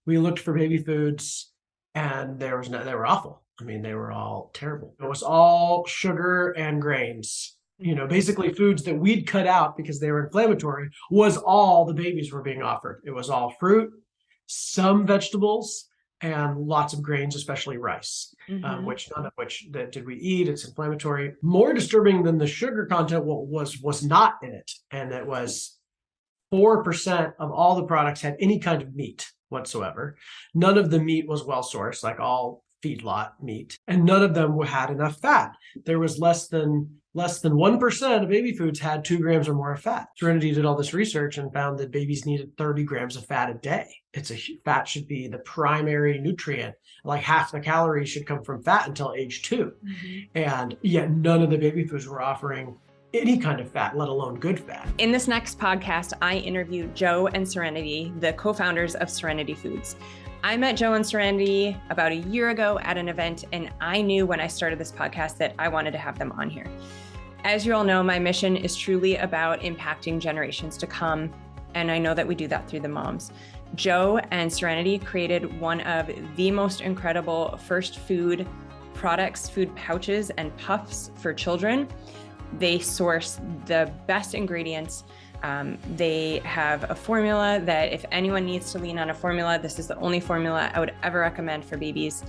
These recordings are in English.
We looked for baby foods and they were awful. I mean, they were all terrible. It was all sugar and grains. Basically foods that we'd cut out because they were inflammatory was all the babies were being offered. It was all fruit, some vegetables, and lots of grains, especially rice, which none of which did we eat. It's inflammatory. More disturbing than the sugar content was not in it, and it was 4% of all the products had any kind of meat whatsoever. None of the meat was well sourced, like all feedlot meat, and none of them had enough fat. There was less than 1% of baby foods had 2 grams or more of fat. Serenity did all this research and found that babies needed 30 grams of fat a day. Fat should be the primary nutrient. Like half the calories should come from fat until age 2. And yet none of the baby foods were offering any kind of fat, let alone good fat. In this next podcast, I interviewed Joe and Serenity, the co-founders of Serenity Foods. I met Joe and Serenity about a year ago at an event, and I knew when I started this podcast that I wanted to have them on here. As you all know, my mission is truly about impacting generations to come, and I know that we do that through the moms. Joe and Serenity created one of the most incredible first food products, food pouches and puffs for children. They source the best ingredients. They have a formula that if anyone needs to lean on a formula, this is the only formula I would ever recommend for babies.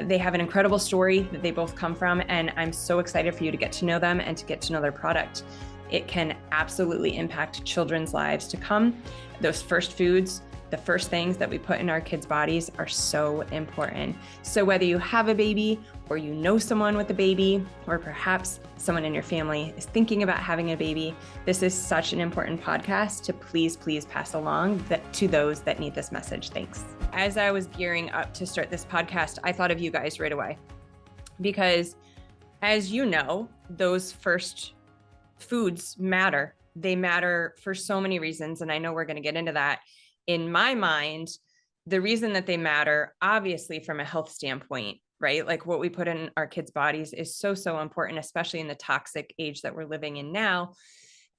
They have an incredible story that they both come from, and I'm so excited for you to get to know them and to get to know their product. It can absolutely impact children's lives to come. Those first foods, the first things that we put in our kids' bodies are so important. So whether you have a baby or you know someone with a baby, or perhaps someone in your family is thinking about having a baby, this is such an important podcast to please pass along to those that need this message. Thanks. As I was gearing up to start this podcast, I thought of you guys right away, because as you know, those first foods matter. They matter for so many reasons, and I know we're going to get into that. In my mind, the reason that they matter, obviously from a health standpoint, right? Like what we put in our kids' bodies is so important, especially in the toxic age that we're living in now.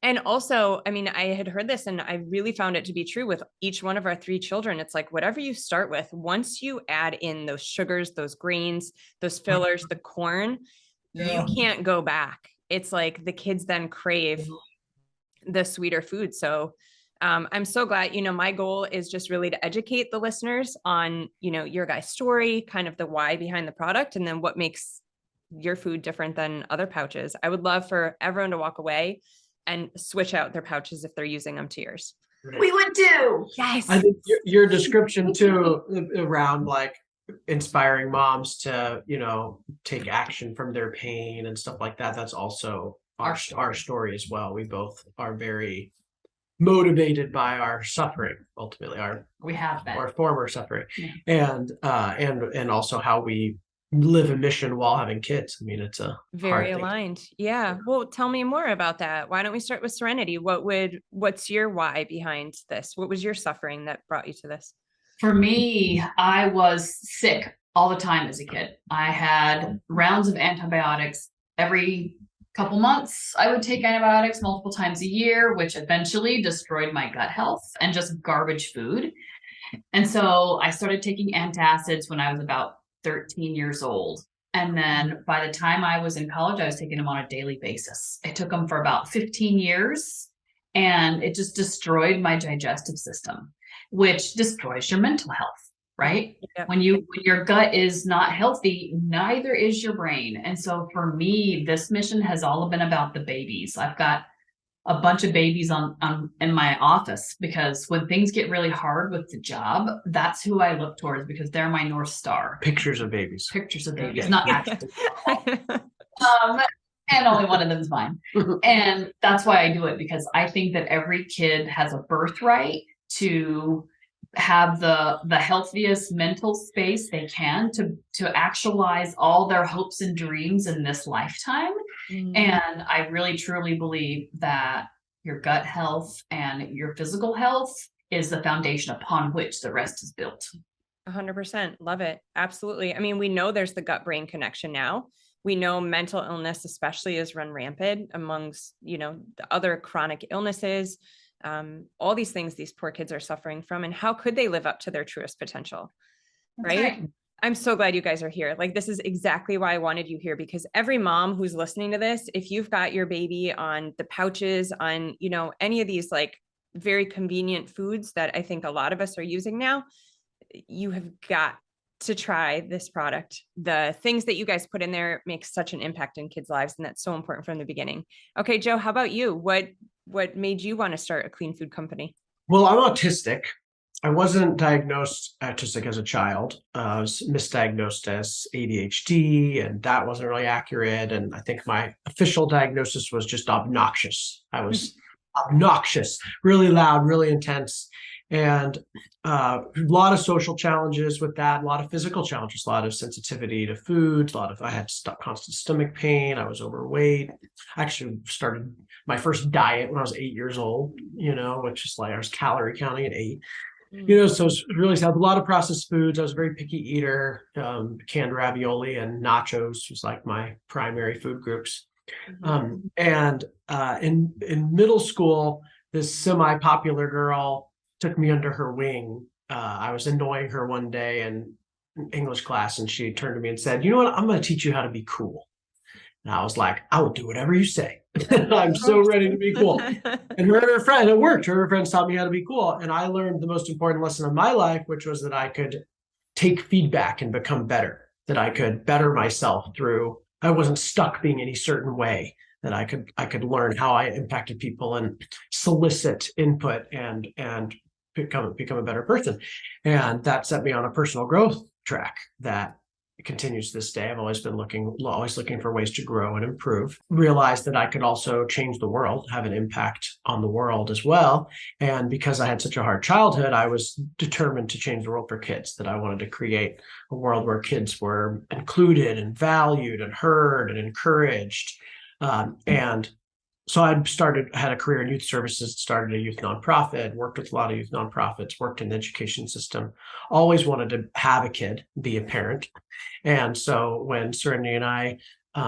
And also, I mean, I had heard this and I really found it to be true with each one of our 3 children. It's like, whatever you start with, once you add in those sugars, those grains, those fillers, the corn, you can't go back. It's like the kids then crave the sweeter food. So I'm so glad, my goal is just really to educate the listeners on, your guys' story, kind of the why behind the product, and then what makes your food different than other pouches. I would love for everyone to walk away and switch out their pouches if they're using them to yours. We would too. Yes. I think your description too around like inspiring moms to, take action from their pain and stuff like that. That's also our story as well. We both are very motivated by our suffering, ultimately we have been. Our former suffering, and also how we live a mission while having kids. I mean, it's a very aligned. Yeah. Well, tell me more about that. Why don't we start with Serenity? What's your why behind this? What was your suffering that brought you to this? For me, I was sick all the time as a kid. I had rounds of antibiotics every couple months. I would take antibiotics multiple times a year, which eventually destroyed my gut health and just garbage food. And so I started taking antacids when I was about 13 years old. And then by the time I was in college, I was taking them on a daily basis. I took them for about 15 years, and it just destroyed my digestive system, which destroys your mental health. Right? Yep. When your gut is not healthy, neither is your brain. And so for me, this mission has all been about the babies. I've got a bunch of babies in my office, because when things get really hard with the job, that's who I look towards, because they're my North Star. Pictures of babies, not actually. And only one of them is mine. And that's why I do it, because I think that every kid has a birthright to have the healthiest mental space they can to actualize all their hopes and dreams in this lifetime. And I really truly believe that your gut health and your physical health is the foundation upon which the rest is built. 100%. Love it. Absolutely. I mean, we know there's the gut brain connection now. We know mental illness especially is run rampant amongst, the other chronic illnesses. all these things these poor kids are suffering from, and how could they live up to their truest potential? Right? I'm so glad you guys are here. Like, this is exactly why I wanted you here, because every mom who's listening to this, if you've got your baby on the pouches, on, any of these like very convenient foods that I think a lot of us are using now, you have got to try this product. The things that you guys put in there make such an impact in kids' lives, and that's so important from the beginning. Okay, Joe, how about you? What made you want to start a clean food company? Well, I'm autistic. I wasn't diagnosed autistic as a child. I was misdiagnosed as ADHD, and that wasn't really accurate. And I think my official diagnosis was just obnoxious. I was obnoxious, really loud, really intense, and a lot of social challenges with that, a lot of physical challenges, a lot of sensitivity to foods, I had constant stomach pain. I was overweight. I actually started my first diet when I was 8 years old, which is like I was calorie counting at 8. So it's really sad. A lot of processed foods. I was a very picky eater. Canned ravioli and nachos was like my primary food groups. And in middle school, this semi-popular girl took me under her wing. I was annoying her one day in English class, and she turned to me and said, "You know what? I'm going to teach you how to be cool." And I was like, "I will do whatever you say." I'm so ready to be cool. And her friend, it worked. Her friends taught me how to be cool. And I learned the most important lesson of my life, which was that I could take feedback and become better, that I could better myself through, I wasn't stuck being any certain way, that I could learn how I impacted people and solicit input and become a better person. And that set me on a personal growth track that continues to this day. I've always looking for ways to grow and improve. Realized that I could also change the world, have an impact on the world as well. And because I had such a hard childhood, I was determined to change the world for kids, that I wanted to create a world where kids were included and valued and heard and encouraged. And so I had a career in youth services, started a youth nonprofit, worked with a lot of youth nonprofits, worked in the education system, always wanted to have a kid, be a parent. And so when Serenity and I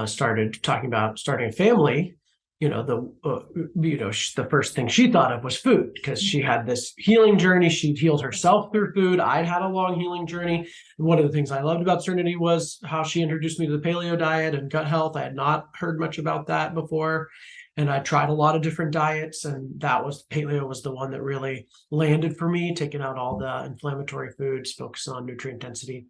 started talking about starting a family, the first thing she thought of was food, because she had this healing journey. She'd healed herself through food. I'd had a long healing journey. And one of the things I loved about Serenity was how she introduced me to the paleo diet and gut health. I had not heard much about that before. And I tried a lot of different diets, and paleo was the one that really landed for me, taking out all the inflammatory foods, focusing on nutrient density.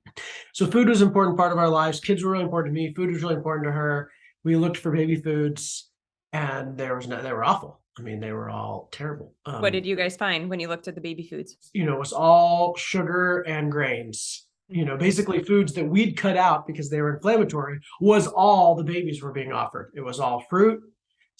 So food was an important part of our lives. Kids were really important to me. Food was really important to her. We looked for baby foods, and they were awful. I mean, they were all terrible. What did you guys find when you looked at the baby foods? It was all sugar and grains. Basically foods that we'd cut out because they were inflammatory was all the babies were being offered. It was all fruit,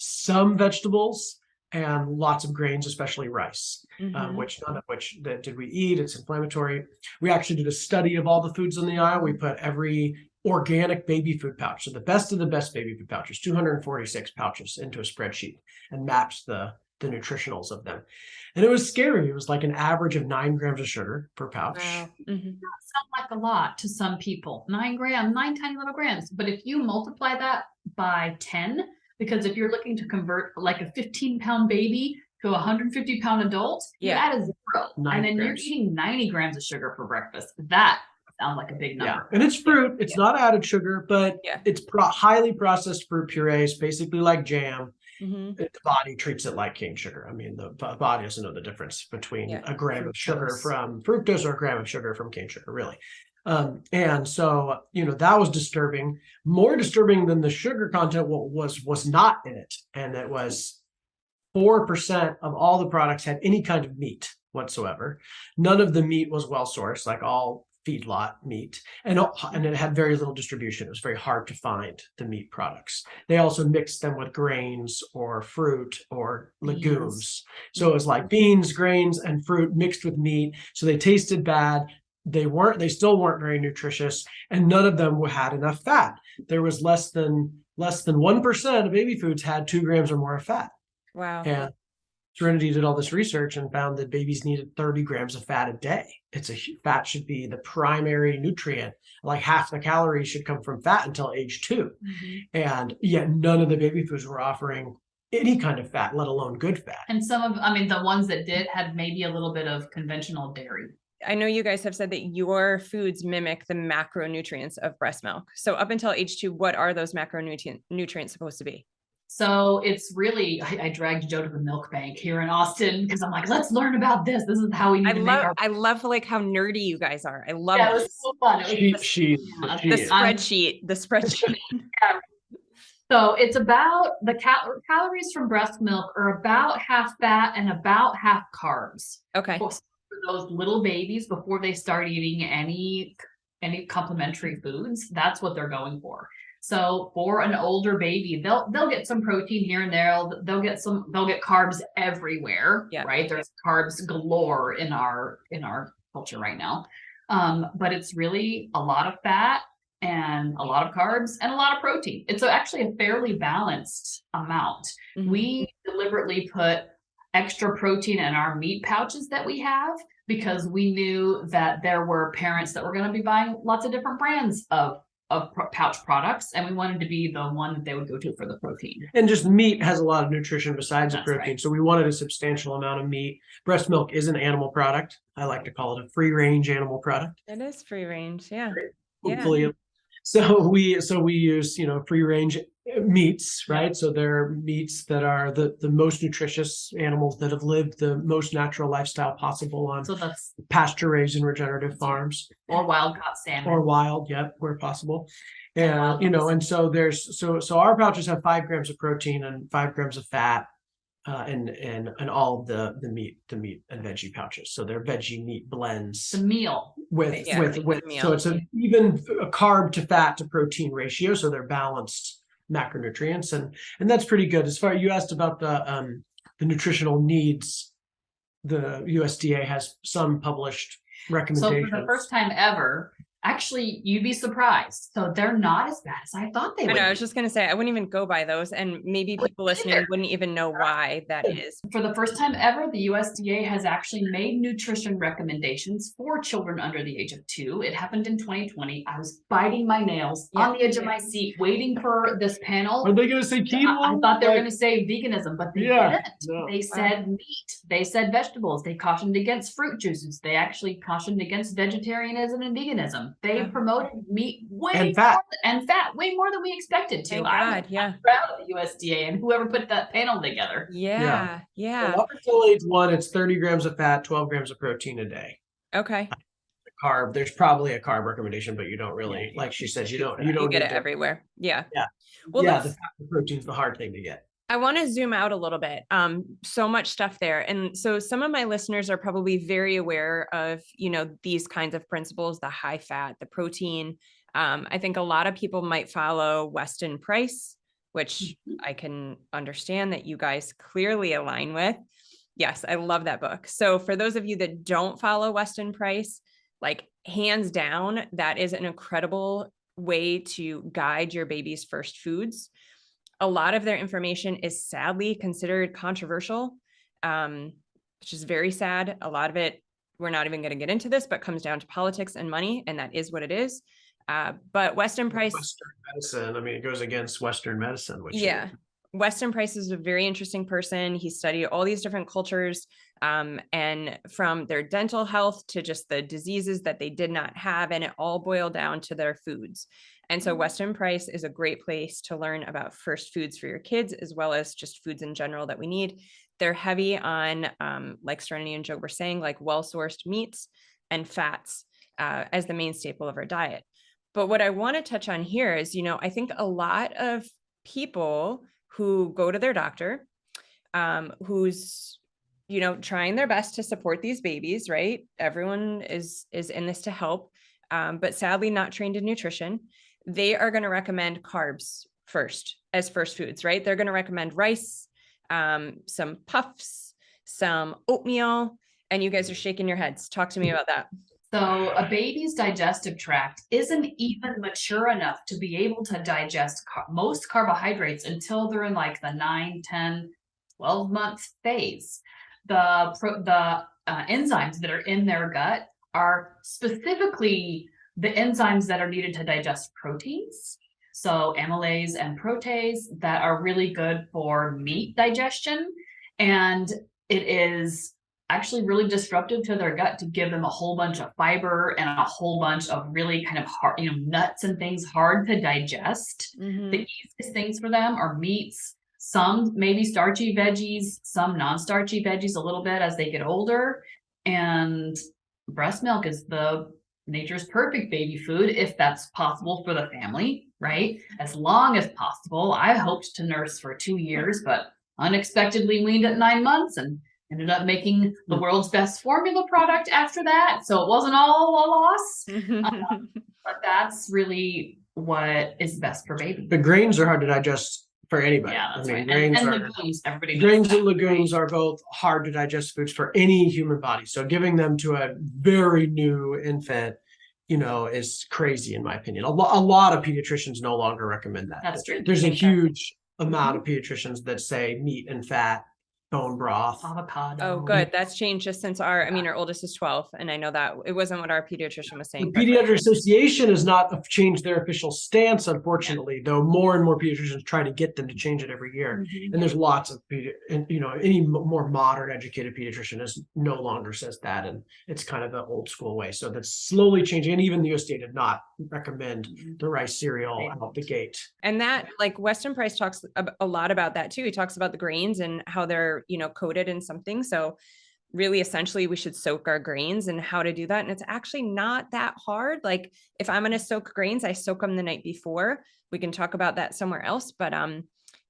some vegetables, and lots of grains, especially rice, which none of which did we eat. It's inflammatory. We actually did a study of all the foods in the aisle. We put every organic baby food pouch, so the best of the best baby food pouches, 246 pouches, into a spreadsheet and mapped the nutritionals of them. And it was scary. It was like an average of 9 grams of sugar per pouch. Wow. That sounds like a lot to some people. 9 grams, 9 tiny little grams. But if you multiply that by 10, because if you're looking to convert like a 15-pound baby to a 150-pound adult, you add a 0. And then you're eating 90 grams of sugar for breakfast. That sounds like a big number. Yeah. And it's fruit. It's not added sugar, but it's highly processed fruit purees, basically like jam. The body treats it like cane sugar. I mean, the body doesn't know the difference between a gram of sugar from fructose or a gram of sugar from cane sugar, really. And so, that was disturbing. More disturbing than the sugar content was not in it. And it was 4% of all the products had any kind of meat whatsoever. None of the meat was well sourced, like all feedlot meat, and it had very little distribution. It was very hard to find the meat products. They also mixed them with grains or fruit or legumes. So it was like beans, grains, and fruit mixed with meat. So they tasted bad. They still weren't very nutritious, and none of them had enough fat. There was less than 1% of baby foods had 2 grams or more of fat. Wow. And Serenity did all this research and found that babies needed 30 grams of fat a day. Fat should be the primary nutrient. Like half the calories should come from fat until age 2. And yet none of the baby foods were offering any kind of fat, let alone good fat. And the ones that did had maybe a little bit of conventional dairy. I know you guys have said that your foods mimic the macronutrients of breast milk. So up until age 2, what are those macronutrients supposed to be? So it's really, I dragged Joe to the milk bank here in Austin because I'm like, let's learn about this. This is how we need to make our. I love like how nerdy you guys are. I love Yeah, it was so fun. the spreadsheet. The spreadsheet. Yeah. So it's about the calories from breast milk are about half fat and about half carbs. Okay. For those little babies before they start eating any complementary foods, that's what they're going for. So for an older baby, they'll get some protein here and there. They'll get carbs everywhere, right? There's carbs galore in our culture right now. But it's really a lot of fat and a lot of carbs and a lot of protein. It's actually a fairly balanced amount. Mm-hmm. We deliberately put extra protein in our meat pouches that we have because we knew that there were parents that were going to be buying lots of different brands of pouch products, and we wanted to be the one that they would go to for the protein. And just meat has a lot of nutrition besides the protein. Right. So we wanted a substantial amount of meat. Breast milk is an animal product. I like to call it a free range animal product. It is free range. Yeah. Hopefully. Yeah. So we use, free range meats, right? Yeah. So they're meats that are the most nutritious animals that have lived the most natural lifestyle possible on pasture raised and regenerative farms. Or wild caught salmon. Or wild, where possible. And, and so so our pouches have 5 grams of protein and 5 grams of fat. And all the meat and veggie pouches. So they're veggie meat blends. The meal with so it's even a carb to fat to protein ratio. So they're balanced macronutrients, and that's pretty good. As far as you asked about the nutritional needs, the USDA has some published recommendations. So for the first time ever, actually, you'd be surprised. So they're not as bad as I thought they would. I was just going to say, I wouldn't even go by those. And maybe people listening wouldn't even know why that is. For the first time ever, the USDA has actually made nutrition recommendations for children under the age of 2. It happened in 2020. I was biting my nails on the edge of my seat, waiting for this panel. Are they going to say keto? I thought they were going to say veganism, but they didn't. No. They said meat. They said vegetables. They cautioned against fruit juices. They actually cautioned against vegetarianism and veganism. They promoted meat way fat way more than we expected to. Thank God, I'm proud of the USDA and whoever put that panel together. Yeah. So up until age 1, it's 30 grams of fat, 12 grams of protein a day. Okay. Carb. There's probably a carb recommendation, but you don't really, like she says, you don't get it everywhere. Yeah. Yeah. Well, the protein's the hard thing to get. I want to zoom out a little bit. So much stuff there. And so some of my listeners are probably very aware of, these kinds of principles, the high fat, the protein. I think a lot of people might follow Weston Price, which I can understand that you guys clearly align with. Yes, I love that book. So for those of you that don't follow Weston Price, like hands down, that is an incredible way to guide your baby's first foods. A lot of their information is sadly considered controversial, which is very sad. A lot of it, we're not even going to get into this, but comes down to politics and money, and that is what it is. But Weston Price... Western medicine, it goes against Western medicine. Weston Price is a very interesting person. He studied all these different cultures, and from their dental health to just the diseases that they did not have, and it all boiled down to their foods. And so Weston Price is a great place to learn about first foods for your kids, as well as just foods in general that we need. They're heavy on, like Serenity and Joe were saying, like well-sourced meats and fats as the main staple of our diet. But what I want to touch on here is, I think a lot of people who go to their doctor, who's, trying their best to support these babies, right? Everyone is in this to help, but sadly not trained in nutrition. They are going to recommend carbs first as first foods, right? They're going to recommend rice, some puffs, some oatmeal, and you guys are shaking your heads. Talk to me about that. So a baby's digestive tract isn't even mature enough to be able to digest most carbohydrates until they're in like the 9, 10, 12-month phase. The enzymes that are in their gut are specifically the enzymes that are needed to digest proteins. so amylase and protease, that are really good for meat digestion. And it is actually really disruptive to their gut to give them a whole bunch of fiber and a whole bunch of really kind of hard, nuts and things hard to digest. Mm-hmm. The easiest things for them are meats, some maybe starchy veggies, some non-starchy veggies a little bit as they get older. And breast milk is the nature's perfect baby food if that's possible for the family, right? As long as possible. I hoped to nurse for 2 years, but unexpectedly weaned at 9 months and ended up making the world's best formula product after that. So it wasn't all a loss. But that's really what is best for baby. The grains are hard to digest for anybody. Yeah, that's right. Grains and are, legumes, everybody knows grains that. and legumes are both hard to digest foods for any human body. So giving them to a very new infant, is crazy in my opinion. A lot of pediatricians no longer recommend that. That's true. There's a huge amount of pediatricians that say meat and fat, bone broth, avocado. Oh, good. That's changed just since our oldest is 12. And I know that it wasn't what our pediatrician was saying. The Pediatric Association has not changed their official stance, unfortunately, though more and more pediatricians try to get them to change it every year. Mm-hmm. And there's lots of, any more modern educated pediatrician no longer says that. And it's kind of the old school way. So that's slowly changing. And even the USDA did not recommend the rice cereal out the gate. And that, like, Weston Price talks a lot about that too. He talks about the grains and how they're, coated in something. So really, essentially, we should soak our grains and how to do that. And it's actually not that hard. Like, if I'm going to soak grains, I soak them the night before. We can talk about that somewhere else. But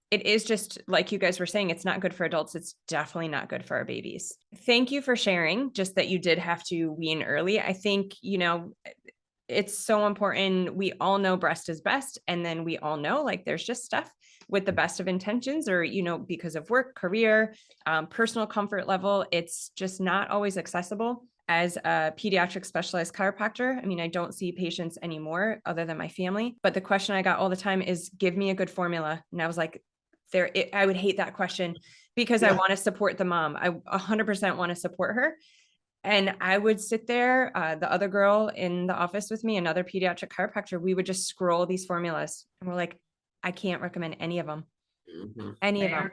it is just like you guys were saying, it's not good for adults. It's definitely not good for our babies. Thank you for sharing, just that you did have to wean early. I think, it's so important. We all know breast is best. And then we all know, like, there's just stuff with the best of intentions or, because of work, career, personal comfort level, it's just not always accessible. As a pediatric specialized chiropractor, I don't see patients anymore other than my family. But the question I got all the time is, give me a good formula. And I was like, I would hate that question because I want to support the mom. I 100% want to support her. And I would sit there, the other girl in the office with me, another pediatric chiropractor, we would just scroll these formulas and we're like, I can't recommend any of them, of them.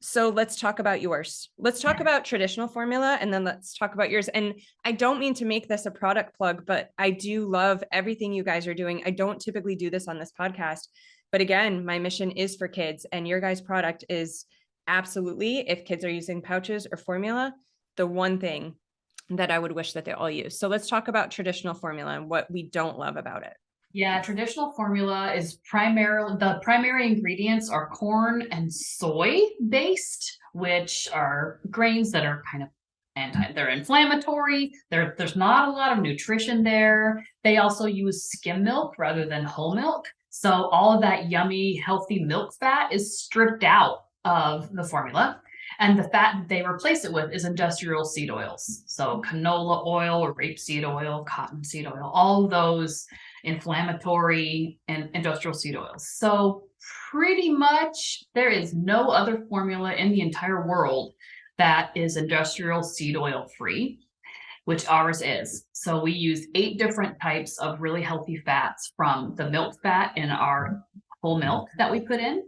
So let's talk about yours. Let's talk about traditional formula and then let's talk about yours. And I don't mean to make this a product plug, but I do love everything you guys are doing. I don't typically do this on this podcast, but again, my mission is for kids and your guys' product is absolutely, if kids are using pouches or formula, the one thing that I would wish that they all use. So let's talk about traditional formula and what we don't love about it. Yeah, traditional formula is the primary ingredients are corn and soy based, which are grains that are kind of they're inflammatory. There's not a lot of nutrition there. They also use skim milk rather than whole milk. So all of that yummy, healthy milk fat is stripped out of the formula. And the fat that they replace it with is industrial seed oils. So canola oil or rapeseed oil, cottonseed oil, all those inflammatory and industrial seed oils. So pretty much there is no other formula in the entire world that is industrial seed oil free, which ours is. So we use 8 different types of really healthy fats, from the milk fat in our whole milk that we put in,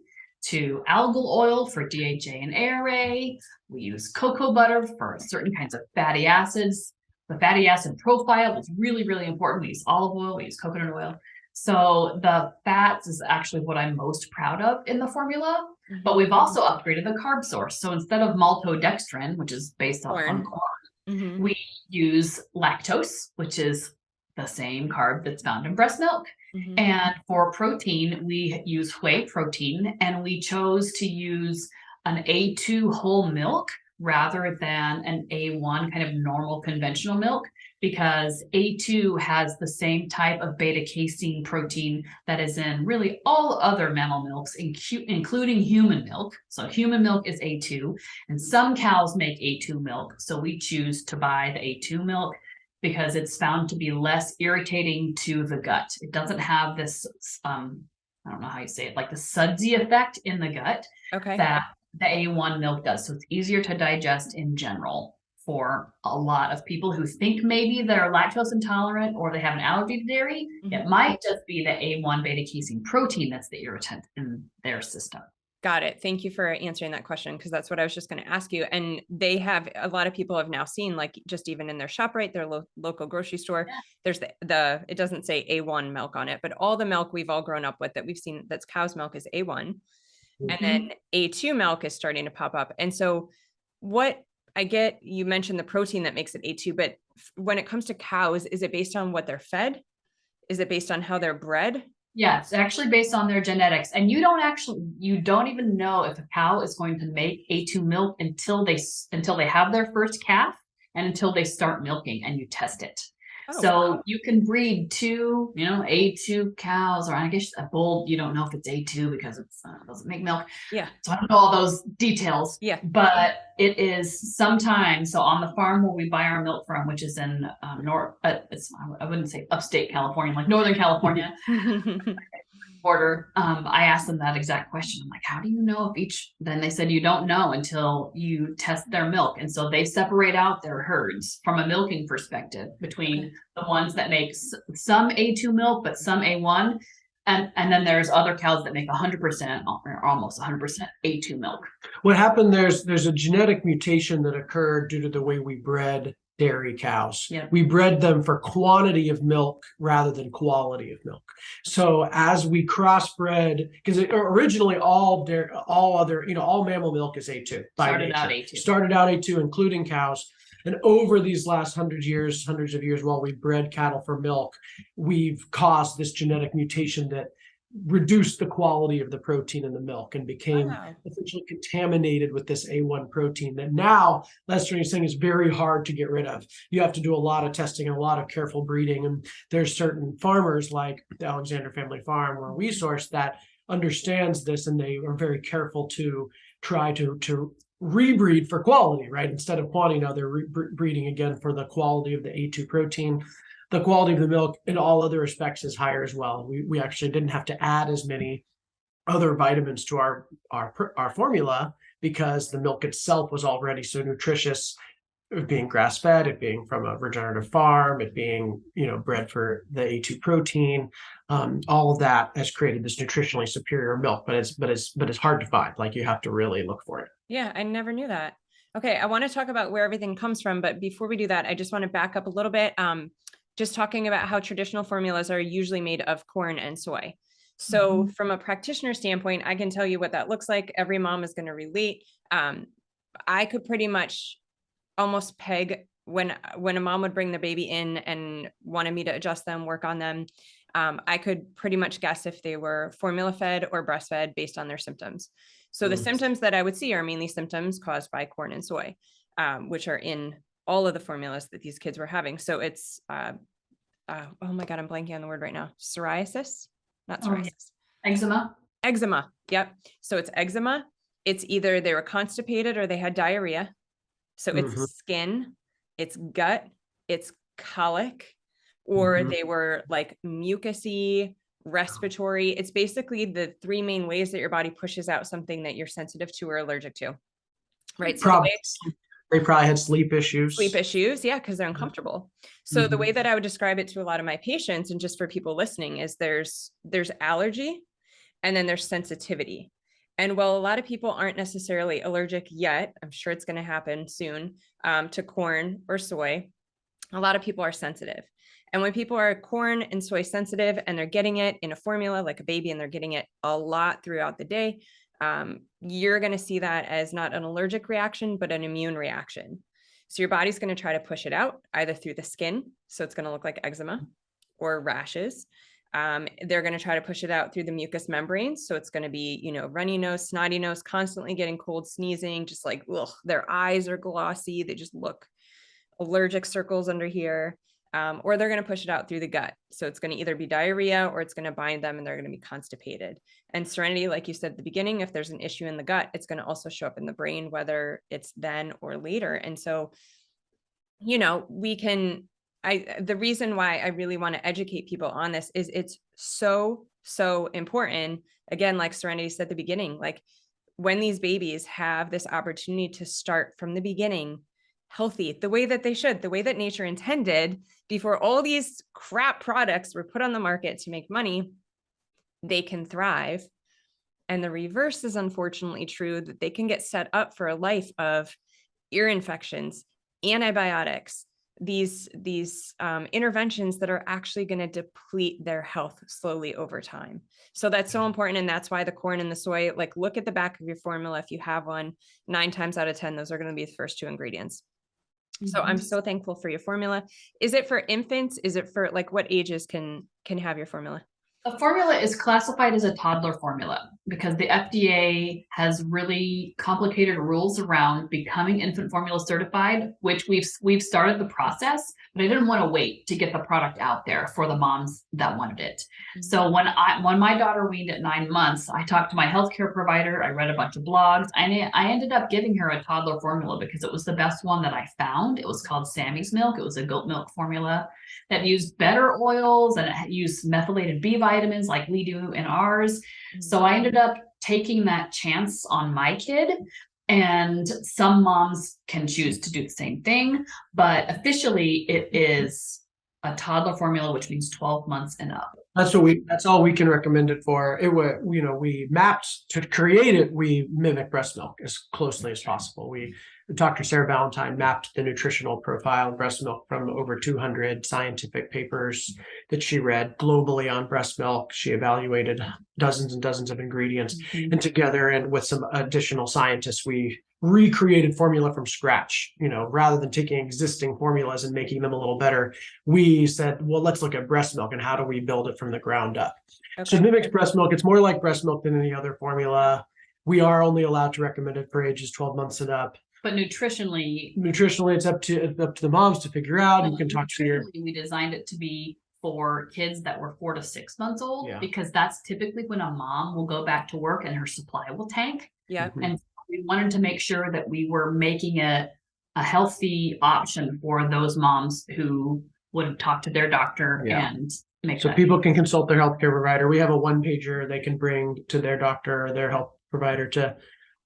to algal oil for DHA and ARA. We use cocoa butter for certain kinds of fatty acids. The fatty acid profile is really, really important. We use olive oil, we use coconut oil. So the fats is actually what I'm most proud of in the formula, but we've also upgraded the carb source. So instead of maltodextrin, which is based on corn, we use lactose, which is the same carb that's found in breast milk. And for protein, we use whey protein, and we chose to use an A2 whole milk rather than an A1 kind of normal conventional milk, because A2 has the same type of beta casein protein that is in really all other mammal milks, including human milk. So human milk is A2, and some cows make A2 milk. So we choose to buy the A2 milk because it's found to be less irritating to the gut. It doesn't have this, I don't know how you say it, like the sudsy effect in the gut that the A1 milk does. So it's easier to digest in general for a lot of people who think maybe they're lactose intolerant or they have an allergy to dairy. It might just be the A1 beta casein protein that's the irritant in their system. Got it. Thank you for answering that question, because that's what I was just going to ask you. And they have, a lot of people have now seen, like, just even in their ShopRite, their local grocery store, there's the it doesn't say A1 milk on it, but all the milk we've all grown up with that we've seen that's cow's milk is A1. And then A2 milk is starting to pop up. And so what I get, you mentioned the protein that makes it A2, but when it comes to cows, is it based on what they're fed? Is it based on how they're bred? Yeah, it's actually based on their genetics. And you don't even know if a cow is going to make A2 milk until they have their first calf and until they start milking and you test it. Oh, So wow. you can breed two, A2 cows, or I guess a bull, you don't know if it's A2 because it doesn't make milk. Yeah. So I don't know all those details. Yeah. But it is sometimes, so on the farm where we buy our milk from, which is in I wouldn't say upstate California, like Northern California border. I asked them that exact question. I'm like, how do you know if then they said, you don't know until you test their milk. And so they separate out their herds from a milking perspective between the ones that make some A2 milk, but some A1. And then there's other cows that make 100% or almost 100% A2 milk. What happened, there's a genetic mutation that occurred due to the way we bred dairy cows. Yep. We bred them for quantity of milk rather than quality of milk. So as we crossbred, because originally all mammal milk is A2 by nature. Started out A2, including cows. And over these last hundreds of years, while we bred cattle for milk, we've caused this genetic mutation that reduced the quality of the protein in the milk and became essentially contaminated with this A1 protein that now, Lester is saying, is very hard to get rid of. You have to do a lot of testing and a lot of careful breeding. And there's certain farmers like the Alexander Family Farm where we source that understands this, and they are very careful to try to rebreed for quality, right? Instead of quantity, now they're breeding again for the quality of the A2 protein. The quality of the milk in all other respects is higher as well. We actually didn't have to add as many other vitamins to our formula because the milk itself was already so nutritious. It being grass-fed, it being from a regenerative farm, it being bred for the A2 protein, all of that has created this nutritionally superior milk. But it's hard to find. Like, you have to really look for it. Yeah, I never knew that. Okay, I want to talk about where everything comes from, but before we do that, I just want to back up a little bit. Just talking about how traditional formulas are usually made of corn and soy. So from a practitioner standpoint, I can tell you what that looks like. Every mom is going to relate. I could pretty much almost peg when a mom would bring the baby in and wanted me to adjust them, work on them. I could pretty much guess if they were formula fed or breastfed based on their symptoms. So the symptoms that I would see are mainly symptoms caused by corn and soy, which are in all of the formulas that these kids were having. So it's, oh my God, I'm blanking on the word right now. Psoriasis, not psoriasis. Eczema. Yep. So it's eczema. It's either they were constipated or they had diarrhea. So it's skin, it's gut, it's colic, or they were like mucousy, respiratory. It's basically the three main ways that your body pushes out something that you're sensitive to or allergic to. Right. So they probably had sleep issues. Yeah, because they're uncomfortable. So the way that I would describe it to a lot of my patients, and just for people listening, is there's allergy and then there's sensitivity. And while a lot of people aren't necessarily allergic yet, I'm sure it's going to happen soon, to corn or soy, a lot of people are sensitive. And when people are corn and soy sensitive and they're getting it in a formula like a baby and they're getting it a lot throughout the day, you're going to see that as not an allergic reaction, but an immune reaction. So your body's going to try to push it out either through the skin. So it's going to look like eczema or rashes. They're going to try to push it out through the mucous membranes. So it's going to be, runny nose, snotty nose, constantly getting cold, sneezing, just like, ugh, their eyes are glossy. They just look allergic circles under here. Or they're going to push it out through the gut. So it's going to either be diarrhea or it's going to bind them and they're going to be constipated. And Serenity, like you said at the beginning, if there's an issue in the gut, it's going to also show up in the brain, whether it's then or later. And so, the reason why I really want to educate people on this is it's so, so important. Again, like Serenity said at the beginning, like when these babies have this opportunity to start from the beginning, healthy the way that they should, the way that nature intended before all these crap products were put on the market to make money, they can thrive. And the reverse is unfortunately true, that they can get set up for a life of ear infections, antibiotics, these interventions that are actually going to deplete their health slowly over time. So that's so important. And that's why the corn and the soy, like, look at the back of your formula. If you have one, 9 times out of 10, those are going to be the first 2 ingredients. So I'm so thankful for your formula. Is it for infants? Is it for, like, what ages can have your formula? The formula is classified as a toddler formula because the FDA has really complicated rules around becoming infant formula certified, which we've started the process, but I didn't want to wait to get the product out there for the moms that wanted it. Mm-hmm. So when my daughter weaned at 9 months, I talked to my healthcare provider, I read a bunch of blogs, and I ended up giving her a toddler formula because it was the best one that I found. It was called Sammy's Milk. It was a goat milk formula that used better oils, and it used methylated B vitamins like we do in ours. Mm-hmm. So I ended up taking that chance on my kid, and some moms can choose to do the same thing, but officially it is a toddler formula, which means 12 months and up. That's all we can recommend it for. It was, we mapped to create it. We mimic breast milk as closely as possible. Dr. Sarah Valentine mapped the nutritional profile of breast milk from over 200 scientific papers that she read globally on breast milk. She evaluated dozens and dozens of ingredients, and together, and with some additional scientists, we recreated formula from scratch. Rather than taking existing formulas and making them a little better, we said, well, let's look at breast milk and how do we build it from the ground up. Okay. So it mimics breast milk. It's more like breast milk than any other formula. We are only allowed to recommend it for ages 12 months and up. But nutritionally, it's up to the moms to figure out. You can talk to your. We designed it to be for kids that were 4 to 6 months old, because that's typically when a mom will go back to work and her supply will tank. Yeah. Mm-hmm. And we wanted to make sure that we were making it a healthy option for those moms who would talk to their doctor and make so people can consult their healthcare provider. We have a 1-pager they can bring to their doctor or their health provider to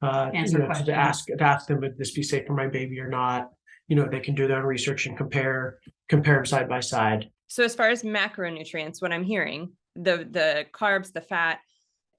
ask them, would this be safe for my baby or not? They can do their own research and compare them side by side. So as far as macronutrients, what I'm hearing, the carbs, the fat,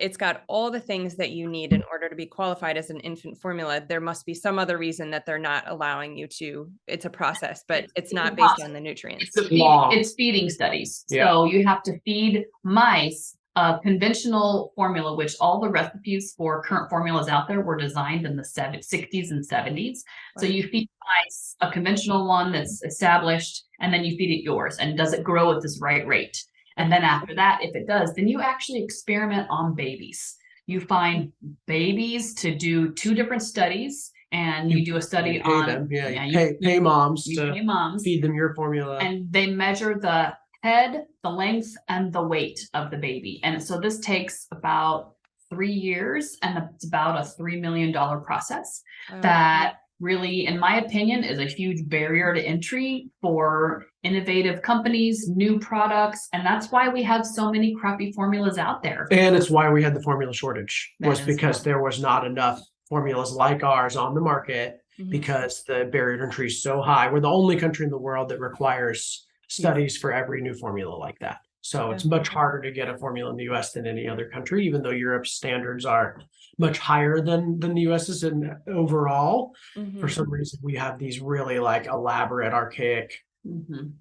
it's got all the things that you need in order to be qualified as an infant formula. There must be some other reason that they're not allowing you to. It's a process, but it's not based on the nutrients. It's feeding studies. Yeah. So you have to feed mice a conventional formula, which all the recipes for current formulas out there were designed in the 60s and 70s. Right. So you feed mice a conventional one that's established, and then you feed it yours. And does it grow at this right rate? And then after that, if it does, then you actually experiment on babies. You find babies to do 2 different studies, and you do a study on them. You pay moms to feed them your formula. And they measure the head, the length, and the weight of the baby. And so this takes about 3 years, and it's about a $3 million process that really, in my opinion, is a huge barrier to entry for innovative companies, new products. And that's why we have so many crappy formulas out there. And it's why we had the formula shortage, was because there was not enough formulas like ours on the market, because the barrier to entry is so high. We're the only country in the world that requires studies for every new formula like that. So it's much harder to get a formula in the US than any other country, even though Europe's standards are much higher than the US's. And overall, for some reason, we have these really elaborate, archaic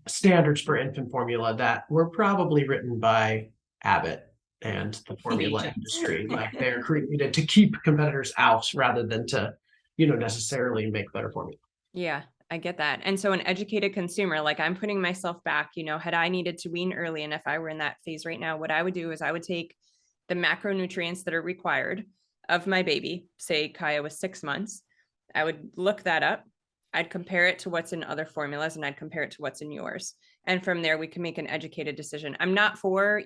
standards for infant formula that were probably written by Abbott and the formula industry. They're created to keep competitors out rather than to, necessarily make better formula. Yeah. I get that. And so an educated consumer, like, I'm putting myself back, had I needed to wean early, and if I were in that phase right now, what I would do is I would take the macronutrients that are required of my baby. Say Kaya was 6 months. I would look that up. I'd compare it to what's in other formulas, and I'd compare it to what's in yours. And from there, we can make an educated decision. I'm not for,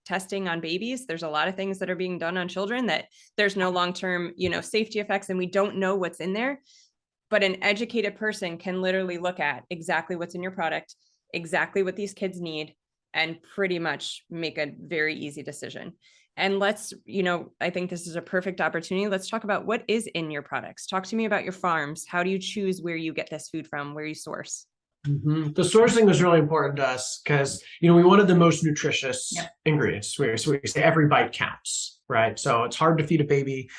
testing on babies. There's a lot of things that are being done on children that there's no long-term, safety effects, and we don't know what's in there. But an educated person can literally look at exactly what's in your product, exactly what these kids need, and pretty much make a very easy decision. And let's, I think this is a perfect opportunity. Let's talk about what is in your products. Talk to me about your farms. How do you choose where you get this food from, where you source? The sourcing was really important to us because, we wanted the most nutritious ingredients. So we say every bite counts, right? So it's hard to feed a baby.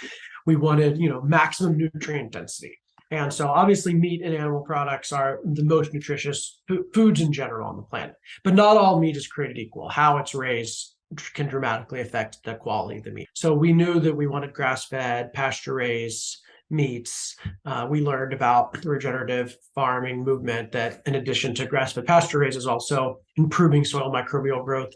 We wanted, maximum nutrient density. And so obviously meat and animal products are the most nutritious foods in general on the planet, but not all meat is created equal. How it's raised can dramatically affect the quality of the meat. So we knew that we wanted grass-fed, pasture-raised meats. We learned about the regenerative farming movement that, in addition to grass-fed, pasture-raised, is also improving soil microbial growth,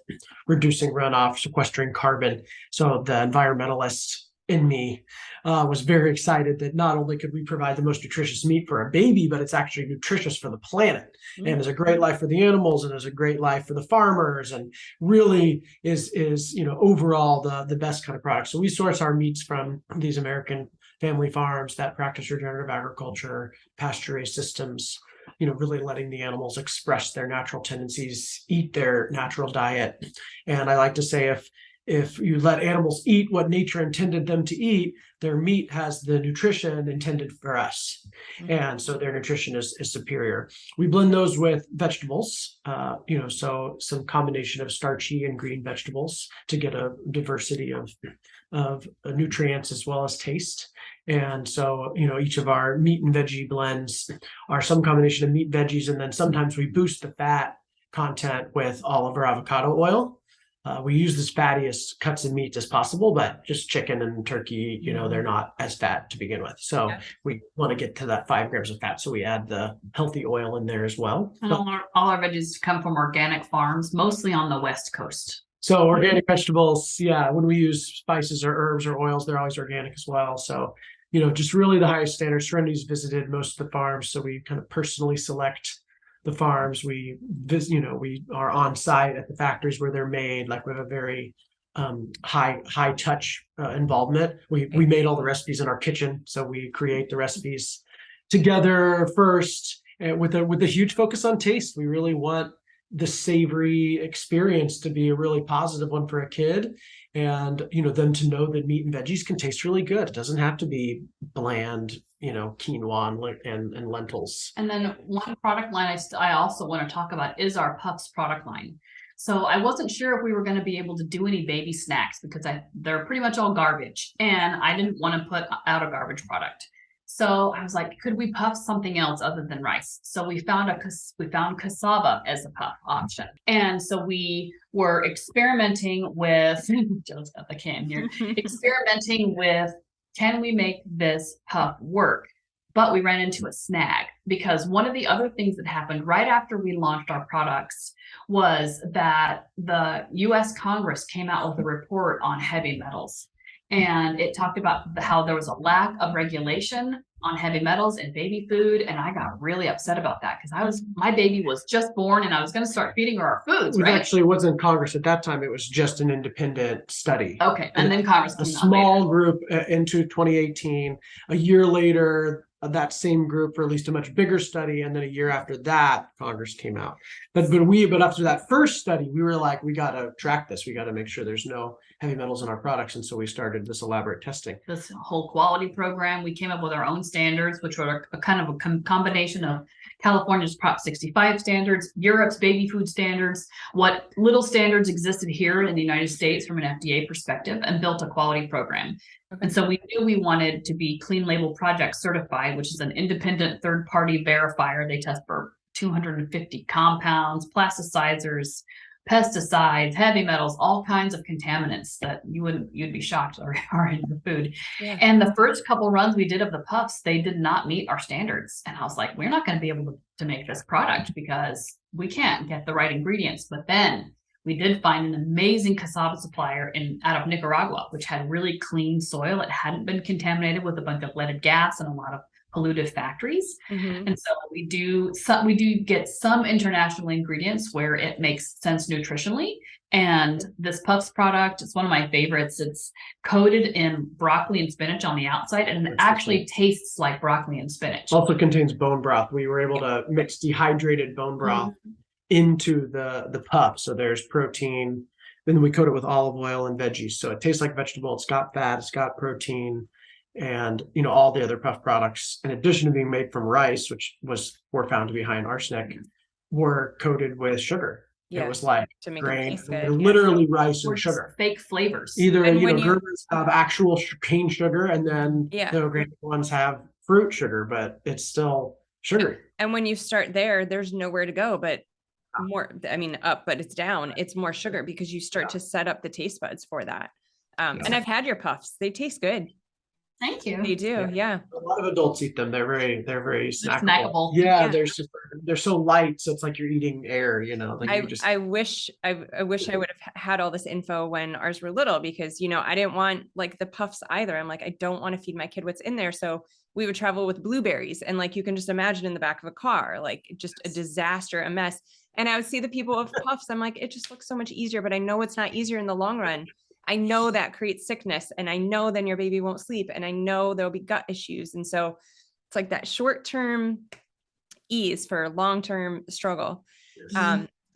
reducing runoff, sequestering carbon. So the environmentalist in me was very excited that not only could we provide the most nutritious meat for a baby, but it's actually nutritious for the planet and is a great life for the animals and is a great life for the farmers and really is overall the best kind of product. So we source our meats from these American family farms that practice regenerative agriculture, pasture-raised systems, really letting the animals express their natural tendencies, eat their natural diet. And I like to say if you let animals eat what nature intended them to eat, their meat has the nutrition intended for us. And so their nutrition is superior. We blend those with vegetables, so some combination of starchy and green vegetables to get a diversity of nutrients as well as taste. And so, each of our meat and veggie blends are some combination of meat, veggies, and then sometimes we boost the fat content with olive or avocado oil. We use the fattiest cuts of meat as possible, but just chicken and turkey, they're not as fat to begin with. So we want to get to that 5 grams of fat. So we add the healthy oil in there as well. And all our veggies come from organic farms, mostly on the West Coast. So organic vegetables, when we use spices or herbs or oils, they're always organic as well. So, just really the highest standards. Serenity's visited most of the farms, so we kind of personally select the farms. We are on site at the factories where they're made. Like we have a very high touch involvement. We made all the recipes in our kitchen, so we create the recipes together first, and with a huge focus on taste. We really want the savory experience to be a really positive one for a kid, and them to know that meat and veggies can taste really good. It doesn't have to be bland, quinoa and lentils. And then one product line I also want to talk about is our Puffs product line. So I wasn't sure if we were going to be able to do any baby snacks because they're pretty much all garbage, and I didn't want to put out a garbage product. So I was like, could we puff something else other than rice? So we found cassava as a puff option. And so we were experimenting with, Joe's got the can here, experimenting with, can we make this puff work? But we ran into a snag because one of the other things that happened right after we launched our products was that the US Congress came out with a report on heavy metals. And it talked about how there was a lack of regulation on heavy metals in baby food. And I got really upset about that because my baby was just born and I was going to start feeding her our foods. It actually wasn't Congress at that time. It was just an independent study. Okay. And then Congress came a small group into 2018. A year later, that same group released a much bigger study, and then a year after that, Congress came out. But after that first study, we were like, we got to track this. We got to make sure there's no heavy metals in our products, and so we started this elaborate testing. This whole quality program, we came up with our own standards, which were a kind of a combination of California's Prop 65 standards, Europe's baby food standards, what little standards existed here in the United States from an FDA perspective, and built a quality program. And so we knew we wanted to be Clean Label Project certified, which is an independent third-party verifier. They test for 250 compounds, plasticizers, pesticides, heavy metals, all kinds of contaminants that you'd be shocked are in your food. Yeah. And the first couple runs we did of the puffs, they did not meet our standards. And I was like, we're not going to be able to make this product because we can't get the right ingredients. But then we did find an amazing cassava supplier out of Nicaragua, which had really clean soil. It hadn't been contaminated with a bunch of leaded gas and a lot of polluted factories. Mm-hmm. And so we do get some international ingredients where it makes sense nutritionally. And this Puffs product is one of my favorites. It's coated in broccoli and spinach on the outside, and it actually tastes like broccoli and spinach. Also contains bone broth. We were able to mix dehydrated bone broth into the puff. So there's protein, Then we coat it with olive oil and veggies. So it tastes like vegetable. It's got fat, it's got protein, and all the other puff products, in addition to being made from rice, which were found to be high in arsenic, were coated with sugar. Yeah, it was like to make it grain, taste good. literally rice Or and just sugar. fake flavors. Either And when you- Gerber's have actual cane sugar, and then Yeah. the organic ones have fruit sugar, but it's still sugary. And when you start there, there's nowhere to go but more, I mean, up, but it's down. It's more sugar because you start to set up the taste buds for that. And I've had your puffs. They taste good. Thank you. They do. Yeah. A lot of adults eat them. They're very snackable. snackable. Yeah, Yeah. they're so light, so it's like you're eating air. Like I wish I would have had all this info when ours were little, because I didn't want like the puffs either. I'm like, I don't want to feed my kid what's in there. So we would travel with blueberries, and like you can just imagine in the back of a car, like just a disaster, a mess. And I would see the people with puffs. I'm like, it just looks so much easier, but I know it's not easier in the long run. I know that creates sickness, and I know then your baby won't sleep, and I know there'll be gut issues. And so it's like that short-term ease for long-term struggle.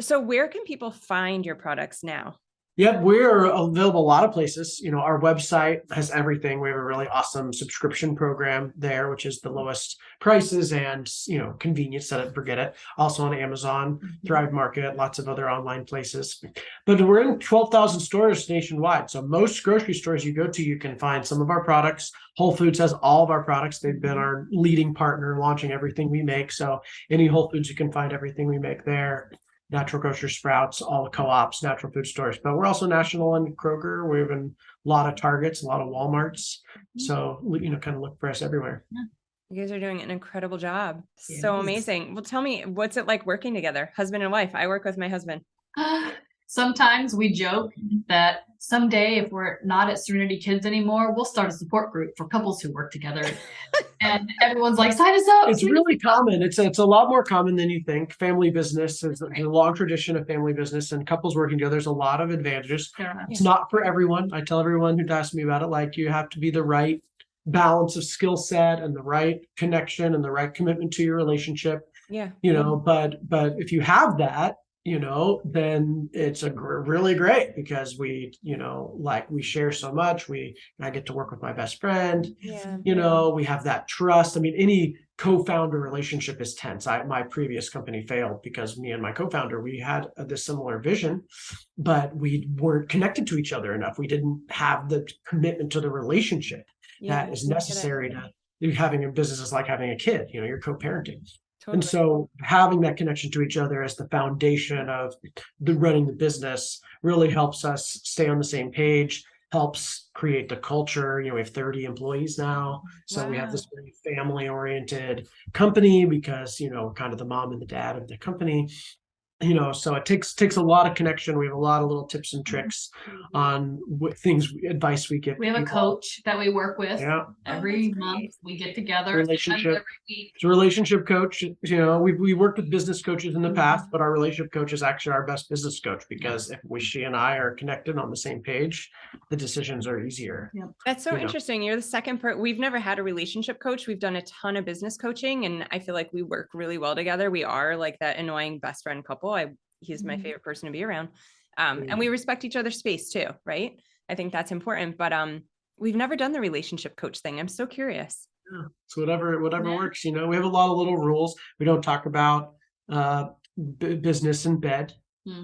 So where can people find your products now? Yep, we're available a lot of places. Our website has everything. We have a really awesome subscription program there, which is the lowest prices and convenience, set it and forget it. Also on Amazon, Thrive Market, lots of other online places. But we're in 12,000 stores nationwide. So most grocery stores you go to, you can find some of our products. Whole Foods has all of our products. They've been our leading partner, launching everything we make. So any Whole Foods, you can find everything we make there. Natural Grocer, Sprouts, all the co-ops, natural food stores. But we're also national in Kroger. We have a lot of Targets, a lot of Walmarts. So, kind of look for us everywhere. You guys are doing an incredible job. Yes. So amazing. Well, tell me, what's it like working together? Husband and wife. I work with my husband. Sometimes we joke that someday, if we're not at Serenity Kids anymore, we'll start a support group for couples who work together. And everyone's like, sign us up. It's really common. It's a lot more common than you think. Family business is a long tradition of family business, and couples working together. There's a lot of advantages. It's not for everyone. I tell everyone who'd ask me about it, like, you have to be the right balance of skill set and the right connection and the right commitment to your relationship. Yeah. But if you have that, then it's really great, because we share so much. I get to work with my best friend. Yeah. We have that trust. I mean, any co-founder relationship is tense. My previous company failed because me and my co-founder, we had this similar vision, but we weren't connected to each other enough. We didn't have the commitment to the relationship that is necessary to having a business. Is like having a kid. You're co-parenting. Totally. And so having that connection to each other as the foundation of running the business really helps us stay on the same page, helps create the culture. We have 30 employees now. So we have this very family oriented company, because, kind of the mom and the dad of the company. So it takes a lot of connection. We have a lot of little tips and tricks on advice we give. We have a coach that we work with. Yeah. Every month we get together. Relationship. Every week. It's a relationship coach. We worked with business coaches in the past, but our relationship coach is actually our best business coach, because if she and I are connected on the same page, the decisions are easier. Yep. That's so interesting. You're the second part. We've never had a relationship coach. We've done a ton of business coaching, and I feel like we work really well together. We are like that annoying best friend couple. He's my favorite person to be around. And we respect each other's space too, right? I think that's important, but we've never done the relationship coach thing. I'm so curious. Yeah. So whatever works. We have a lot of little rules. We don't talk about business in bed.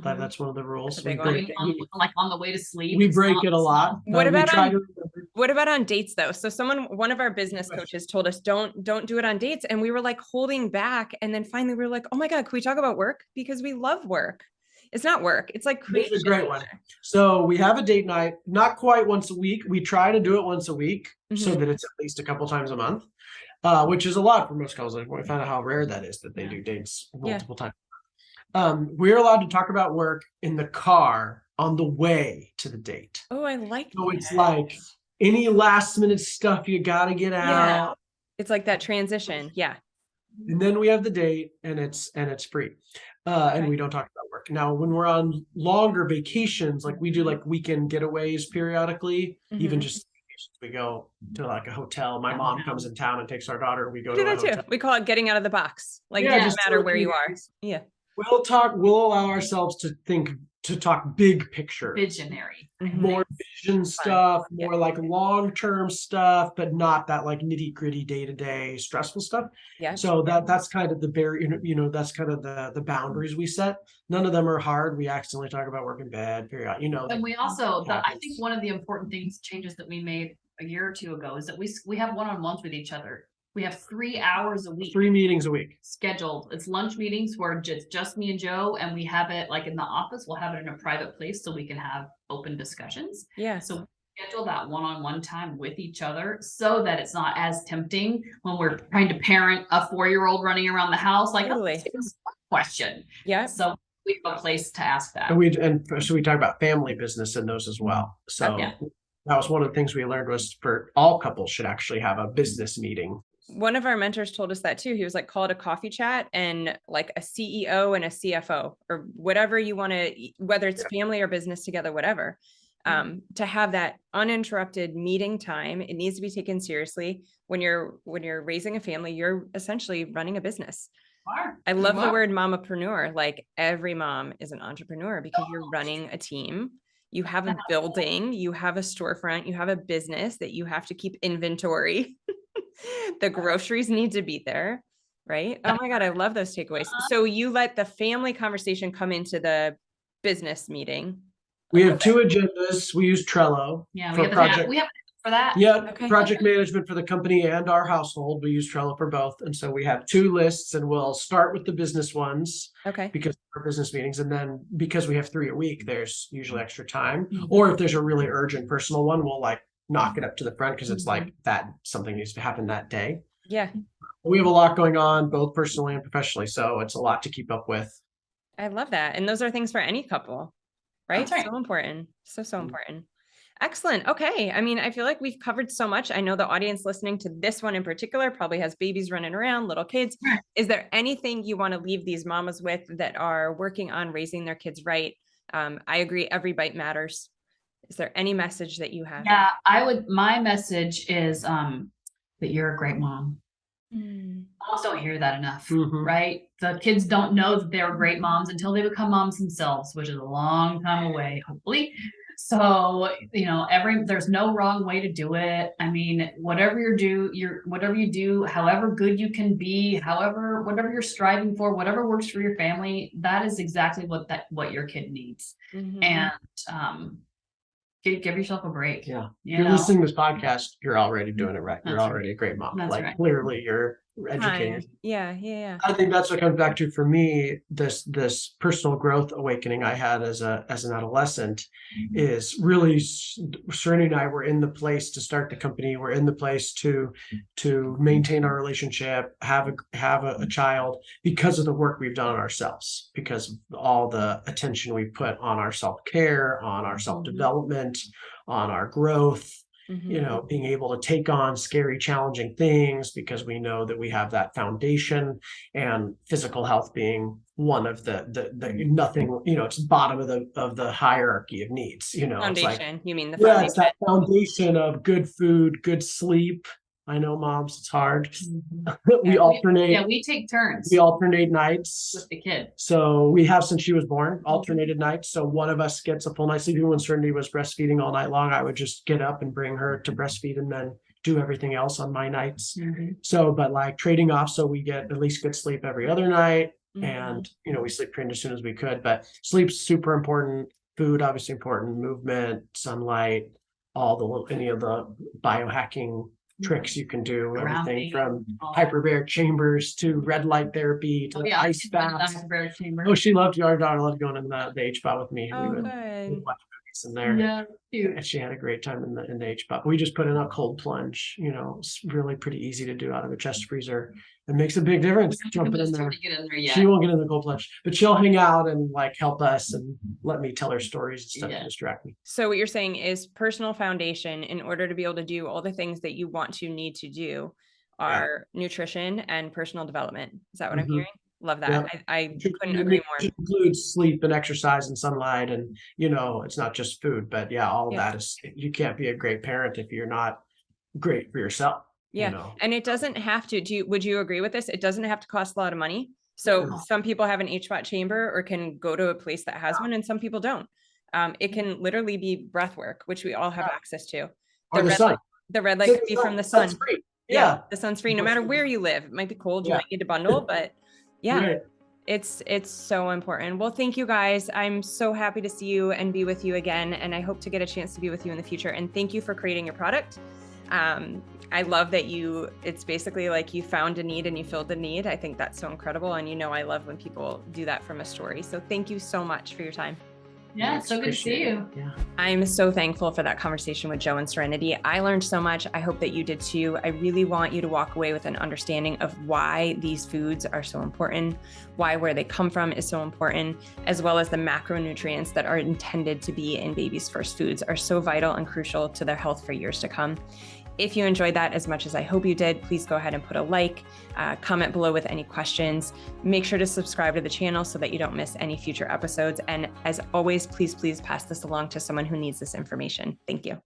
But that's one of the rules. On the way to sleep. We break it a lot. What about on dates though? So one of our business coaches told us don't do it on dates, and we were like holding back, and then finally we were like, oh my God, can we talk about work? Because we love work. It's not work. It's like creation. It's a great one. So we have a date night, not quite once a week. We try to do it once a week, so that it's at least a couple times a month, which is a lot for most couples. Like, we found out how rare that is, that they do dates multiple times. We're allowed to talk about work in the car on the way to the date. Oh, I like that. So it's like any last minute stuff you got to get out. Yeah. It's like that transition. Yeah. And then we have the date, and it's free. And we don't talk about work. Now, when we're on longer vacations, like we do like weekend getaways periodically, even just we go to like a hotel. My mom comes in town and takes our daughter. We go to that too. We call it getting out of the box. Like, it doesn't matter where you are. Yeah. we'll allow ourselves to talk big picture. Visionary. More vision stuff, more like Yeah. long-term stuff, but not that like nitty-gritty day-to-day stressful stuff. Yeah. So that's kind of the barrier, that's kind of the boundaries we set. None of them are hard. We accidentally talk about work in bed, period. And we also, I think one of the important changes that we made a year or two ago is that we have one-on-ones with each other. We have 3 hours a week. 3 meetings a week. Scheduled. It's lunch meetings where just me and Joe, and we have it like in the office. We'll have it in a private place so we can have open discussions. Yeah. So schedule that one-on-one time with each other so that it's not as tempting when we're trying to parent a 4-year-old running around the house. Like, Totally. oh, this question. Yeah. So we have a place to ask that. And so we talk about family business in those as well. So Yeah. that was one of the things we learned was for all couples should actually have a business meeting. One of our mentors told us that too. He was like, call it a coffee chat, and like a CEO and a CFO or whatever you want to, whether it's family or business together, whatever, to have that uninterrupted meeting time. It needs to be taken seriously. When you're raising a family, you're essentially running a business. I love the word momapreneur. Like every mom is an entrepreneur because you're running a team. You have a building, you have a storefront, you have a business that you have to keep inventory. The groceries need to be there, right? Oh my God, I love those takeaways. So you let the family conversation come into the business meeting. We have 2 agendas. We use Trello. Yeah, for we have for that. Yeah, Okay. project management for the company and our household. We use Trello for both. And so we have 2 lists, and we'll start with the business ones Okay. because our business meetings. And then because we have 3 a week, there's usually extra time. Or if there's a really urgent personal one, we'll like knock it up to the front because it's like that something needs to happen that day. Yeah. We have a lot going on both personally and professionally. So it's a lot to keep up with. I love that. And those are things for any couple, right? That's right. So important. So important. Excellent. Okay. I mean, I feel like we've covered so much. I know the audience listening to this one in particular probably has babies running around, little kids. Is there anything you want to leave these mamas with that are working on raising their kids right? I agree. Every bite matters. Is there any message that you have? Yeah, my message is that you're a great mom. Moms don't hear that enough, right? The kids don't know that they're great moms until they become moms themselves, which is a long time away, hopefully. So, there's no wrong way to do it. I mean, whatever you do, however good you can be, whatever you're striving for, whatever works for your family, that is exactly what your kid needs. And give yourself a break. Yeah. If you're listening to this podcast, you're already doing it right. You're already a great mom. That's like right. clearly you're educated. Yeah. I think that's what comes back to for me, this personal growth awakening I had as an adolescent is really Serenity and I were in the place to start the company. We're in the place to maintain our relationship, have a child because of the work we've done on ourselves, because of all the attention we put on our self-care, on our self-development, on our growth. Being able to take on scary, challenging things because we know that we have that foundation, and physical health being one of the nothing, it's bottom of the hierarchy of needs, Foundation. It's like, you mean the foundation? It's that foundation of good food, good sleep. I know moms, it's hard. We alternate. We take turns. We alternate nights with the kid. So we have, since she was born, alternated nights. So one of us gets a full night's sleep. Even when Serenity was breastfeeding all night long, I would just get up and bring her to breastfeed and then do everything else on my nights. So, but like trading off, so we get at least good sleep every other night. And, we sleep trained as soon as we could, but sleep's super important. Food, obviously important. Movement, sunlight, any of the biohacking tricks you can do, everything from hyperbaric chambers to red light therapy to ice baths. Oh, she loved our daughter loved going in the H-spot with me. Oh, we would watch movies in there. And she had a great time in the H-spot. We just put in a cold plunge. It's really pretty easy to do out of a chest freezer. It makes a big difference jumping in there. She won't get in the cold plunge, but she'll hang out and like help us and let me tell her stories and stuff to distract me. So what you're saying is personal foundation in order to be able to do all the things that you need to do are nutrition and personal development. Is that what I'm hearing? Love that. I couldn't agree more. It includes sleep and exercise and sunlight, and it's not just food, but all of that is. You can't be a great parent if you're not great for yourself. And it doesn't have to. Would you agree with this? It doesn't have to cost a lot of money So Yeah. some people have an HVAC chamber or can go to a place that has one, and some people don't. It can literally be breath work, which we all have access to. Or the sun. The red light It's could be the from the sun's sun. free. Yeah, Yeah. the sun's free no matter where you live. It might be cold, you Yeah. might need a bundle, but yeah. Right. It's so important. Well, thank you guys. I'm so happy to see you and be with you again. And I hope to get a chance to be with you in the future. And thank you for creating your product. I love that it's basically like you found a need and you filled the need. I think that's so incredible. And I love when people do that from a story. So thank you so much for your time. Yeah, it's so good to see you. Yeah. I'm so thankful for that conversation with Joe and Serenity. I learned so much. I hope that you did too. I really want you to walk away with an understanding of why these foods are so important, why where they come from is so important, as well as the macronutrients that are intended to be in babies' first foods are so vital and crucial to their health for years to come. If you enjoyed that as much as I hope you did, please go ahead and put a like, comment below with any questions. Make sure to subscribe to the channel so that you don't miss any future episodes. And as always, please pass this along to someone who needs this information. Thank you.